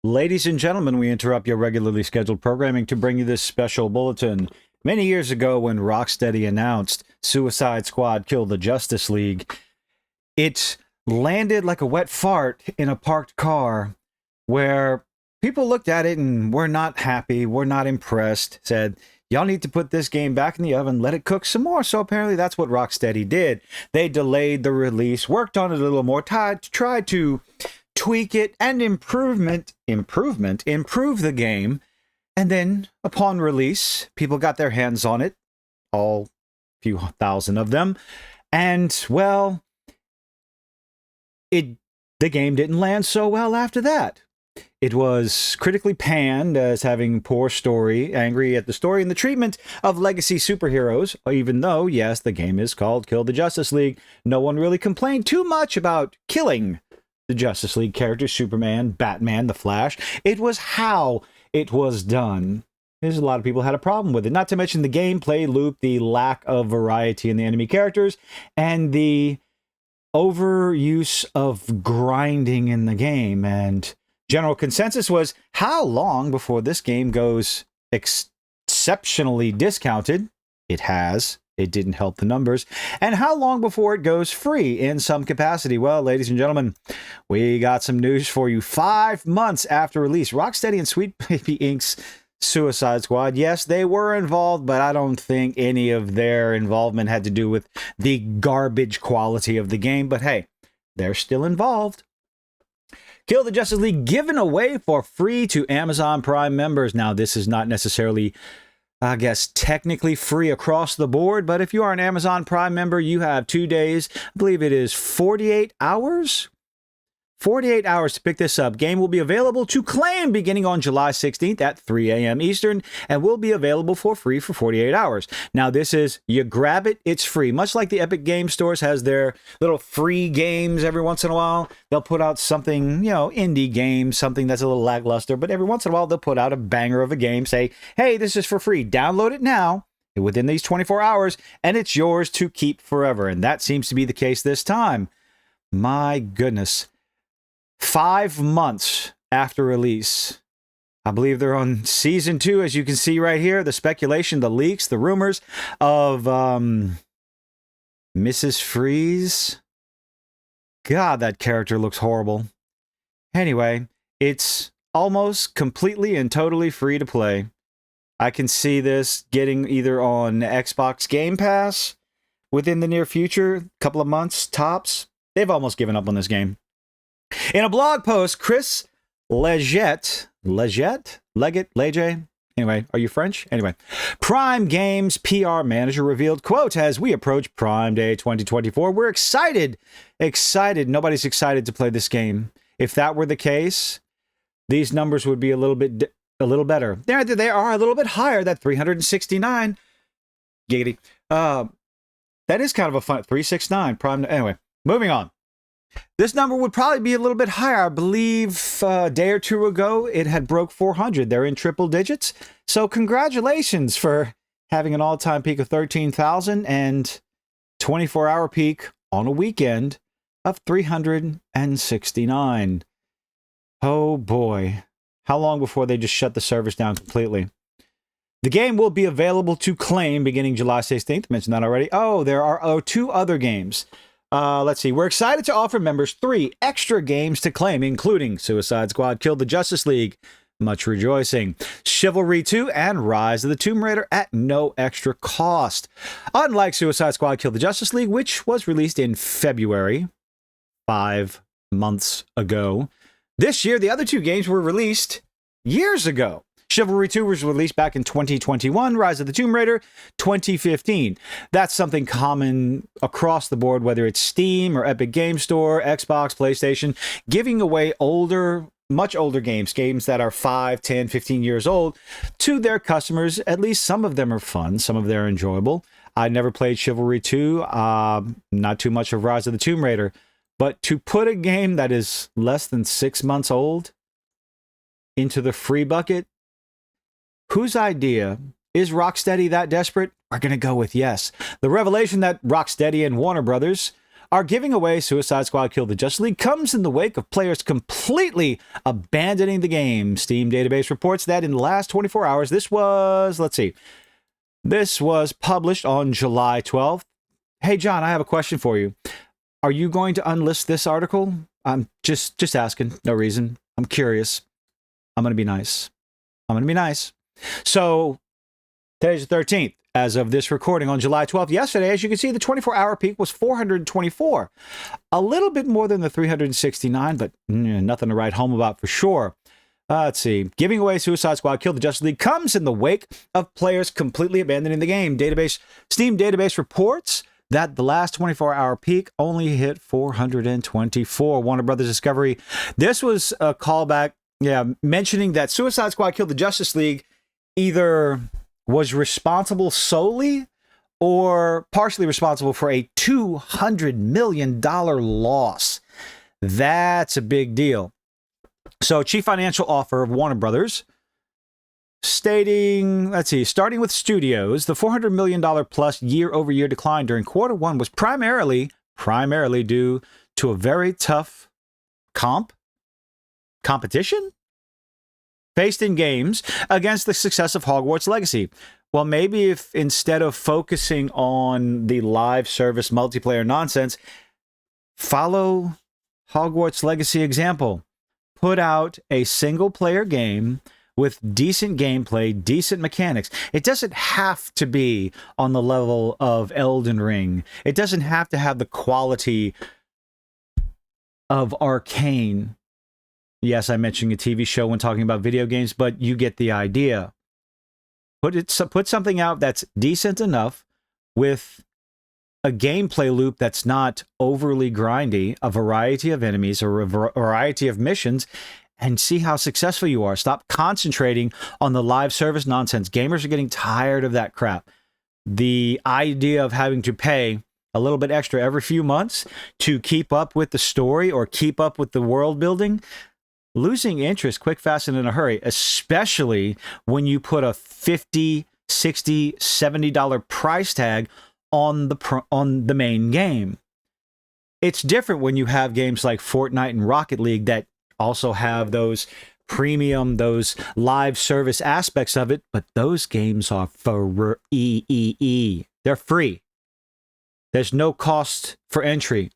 Ladies and gentlemen, we interrupt your regularly scheduled programming to bring you this special bulletin. Many years ago, when Rocksteady announced Suicide Squad killed the Justice League, it landed like a wet fart in a parked car where people looked at it and were not happy, were not impressed, said, y'all need to put this game back in the oven, let it cook some more. So apparently that's what Rocksteady did. They delayed the release, worked on it a little more, tried to tweak it and improve the game. And then upon release, people got their hands on it, all few thousand of them. And well, the game didn't land so well after that. It was critically panned as having poor story, angry at the story and the treatment of legacy superheroes, even though, yes, the game is called Kill the Justice League. No one really complained too much about killing the Justice League characters, Superman, Batman, The Flash. It was how it was done. There's a lot of people had a problem with it, not to mention the gameplay loop, the lack of variety in the enemy characters, and the overuse of grinding in the game. And general consensus was, how long before this game goes exceptionally discounted? It has. It didn't help the numbers. And how long before it goes free in some capacity? Well, ladies and gentlemen, we got some news for you. 5 months after release, Rocksteady and Sweet Baby Inc.'s Suicide Squad, yes, they were involved, but I don't think any of their involvement had to do with the garbage quality of the game. But hey, they're still involved. Kill the Justice League given away for free to Amazon Prime members. Now, this is not necessarily, I guess, technically free across the board, but if you are an Amazon Prime member, you have 2 days. I believe it is 48 hours. 48 hours to pick this up. Game will be available to claim beginning on July 16th at 3 a.m. Eastern and will be available for free for 48 hours. Now, this is, you grab it, it's free. Much like the Epic Game Stores has their little free games every once in a while. They'll put out something, indie game, something that's a little lackluster, but every once in a while they'll put out a banger of a game, say, hey, this is for free. Download it now within these 24 hours, and it's yours to keep forever. And that seems to be the case this time. My goodness. 5 months after release. I believe they're on season 2, as you can see right here. The speculation, the leaks, the rumors of Mrs. Freeze. God, that character looks horrible. Anyway, it's almost completely and totally free to play. I can see this getting either on Xbox Game Pass within the near future, a couple of months tops. They've almost given up on this game. In a blog post, Chris Leggett, anyway, are you French? Anyway, Prime Games PR manager revealed, quote, as we approach Prime Day 2024, we're excited. Nobody's excited to play this game. If that were the case, these numbers would be a little better. They are a little bit higher, that 369. Giggity. That is kind of a fun, 369 Prime. Anyway, moving on. This number would probably be a little bit higher. I believe a day or two ago, it had broke 400. They're in triple digits. So congratulations for having an all-time peak of 13,000 and 24-hour peak on a weekend of 369. Oh boy. How long before they just shut the service down completely? The game will be available to claim beginning July 16th. I mentioned that already. Oh, there are 2 other games. Let's see. We're excited to offer members 3 extra games to claim, including Suicide Squad Kill the Justice League. Much rejoicing. Chivalry 2 and Rise of the Tomb Raider at no extra cost. Unlike Suicide Squad Kill the Justice League, which was released in February, 5 months ago, this year the other 2 games were released years ago. Chivalry 2 was released back in 2021, Rise of the Tomb Raider 2015. That's something common across the board, whether it's Steam or Epic Game Store, Xbox, PlayStation, giving away much older games that are 5, 10, 15 years old to their customers. At least some of them are fun, some of them are enjoyable. I never played Chivalry 2, not too much of Rise of the Tomb Raider, but to put a game that is less than 6 months old into the free bucket, whose idea? Is Rocksteady that desperate? We're going to go with yes. The revelation that Rocksteady and Warner Brothers are giving away Suicide Squad Kill the Justice League comes in the wake of players completely abandoning the game. Steam database reports that in the last 24 hours, this was published on July 12th. Hey, John, I have a question for you. Are you going to unlist this article? I'm just asking. No reason. I'm curious. I'm going to be nice. So, today's the 13th. As of this recording on July 12th, yesterday, as you can see, the 24-hour peak was 424. A little bit more than the 369, but nothing to write home about for sure. Let's see. Giving away Suicide Squad Kill the Justice League comes in the wake of players completely abandoning the game. Steam database reports that the last 24-hour peak only hit 424. Warner Brothers Discovery. This was a callback, mentioning that Suicide Squad Kill the Justice League either was responsible solely or partially responsible for a $200 million loss. That's a big deal. So, Chief Financial Officer of Warner Brothers stating, starting with studios, the $400 million plus year-over-year decline during quarter one was primarily due to a very tough competition faced in games against the success of Hogwarts Legacy. Well, maybe if instead of focusing on the live service multiplayer nonsense, follow Hogwarts Legacy example. Put out a single-player game with decent gameplay, decent mechanics. It doesn't have to be on the level of Elden Ring. It doesn't have to have the quality of Arcane. Yes, I mentioned a TV show when talking about video games, but you get the idea. Put something out that's decent enough with a gameplay loop that's not overly grindy, a variety of enemies or a variety of missions, and see how successful you are. Stop concentrating on the live service nonsense. Gamers are getting tired of that crap. The idea of having to pay a little bit extra every few months to keep up with the story or keep up with the world building, losing interest quick, fast, and in a hurry, especially when you put a $50, $60, $70 price tag on the main game. It's different when you have games like Fortnite and Rocket League that also have those premium, those live service aspects of it, but those games are free. They're free. There's no cost for entry.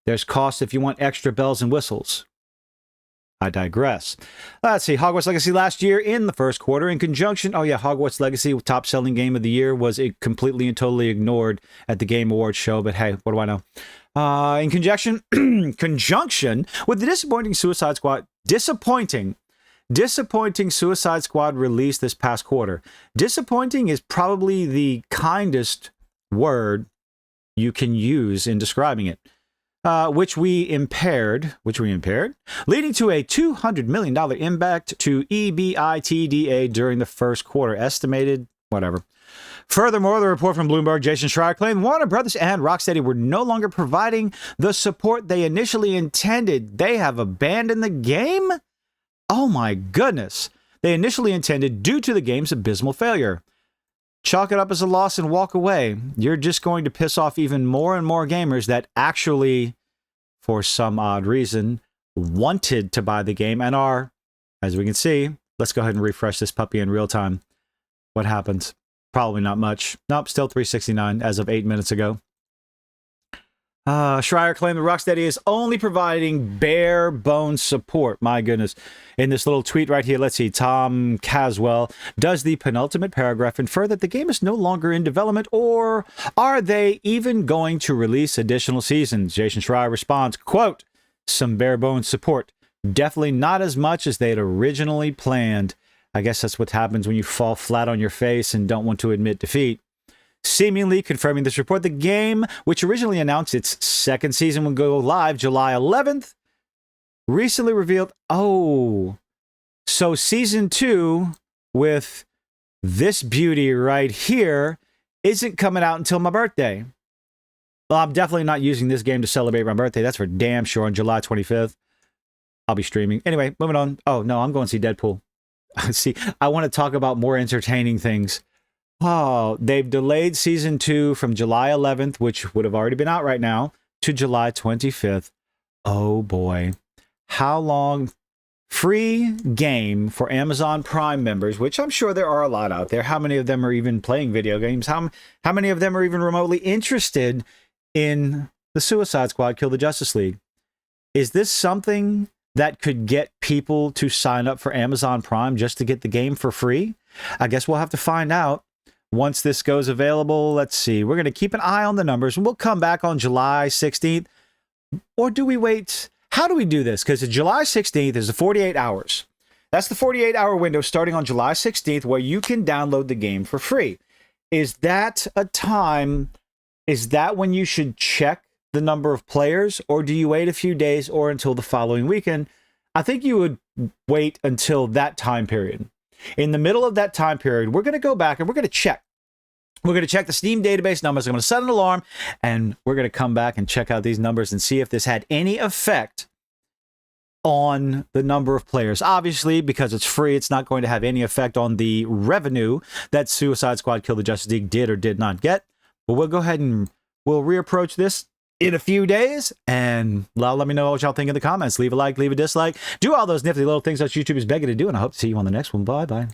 There's cost if you want extra bells and whistles. I digress. Let's see. Hogwarts Legacy last year in the first quarter in conjunction. Hogwarts Legacy, top selling game of the year, was completely and totally ignored at the Game Awards show. But hey, what do I know? In conjunction with the disappointing Suicide Squad release this past quarter. Disappointing is probably the kindest word you can use in describing it. Which we impaired, leading to a $200 million impact to EBITDA during the first quarter, estimated, whatever. Furthermore, the report from Bloomberg, Jason Schreier, claimed Warner Brothers and Rocksteady were no longer providing the support they initially intended. They have abandoned the game? Oh my goodness. They initially intended due to the game's abysmal failure. Chalk it up as a loss and walk away. You're just going to piss off even more and more gamers that actually, for some odd reason, wanted to buy the game and are, as we can see, let's go ahead and refresh this puppy in real time. What happens? Probably not much. Nope, still 369 as of 8 minutes ago. Schreier claimed that Rocksteady is only providing bare bones support. My goodness. In this little tweet right here, let's see, Tom Caswell, does the penultimate paragraph infer that the game is no longer in development, or are they even going to release additional seasons? Jason Schreier responds, quote, some bare bones support. Definitely not as much as they had originally planned. I guess that's what happens when you fall flat on your face and don't want to admit defeat. Seemingly confirming this report, the game, which originally announced its second season would go live July 11th, recently revealed, so season 2 with this beauty right here isn't coming out until my birthday. Well, I'm definitely not using this game to celebrate my birthday. That's for damn sure on July 25th. I'll be streaming. Anyway, moving on. Oh, no, I'm going to see Deadpool. See, I want to talk about more entertaining things. Oh, they've delayed season 2 from July 11th, which would have already been out right now, to July 25th. Oh boy. How long? Free game for Amazon Prime members, which I'm sure there are a lot out there. How many of them are even playing video games? How many of them are even remotely interested in the Suicide Squad Kill the Justice League? Is this something that could get people to sign up for Amazon Prime just to get the game for free? I guess we'll have to find out once this goes available. Let's see. We're going to keep an eye on the numbers, and we'll come back on July 16th. Or do we wait? How do we do this? Because July 16th is the 48 hours. That's the 48-hour window starting on July 16th where you can download the game for free. Is that a time? Is that when you should check the number of players? Or do you wait a few days or until the following weekend? I think you would wait until that time period. In the middle of that time period, we're going to go back and we're going to check. We're going to check the Steam database numbers. I'm going to set an alarm, and we're going to come back and check out these numbers and see if this had any effect on the number of players. Obviously, because it's free, it's not going to have any effect on the revenue that Suicide Squad Kill the Justice League did or did not get. But we'll go ahead and we'll reapproach this in a few days, and let me know what y'all think in the comments. Leave a like, leave a dislike. Do all those nifty little things that YouTube is begging to do, and I hope to see you on the next one. Bye-bye.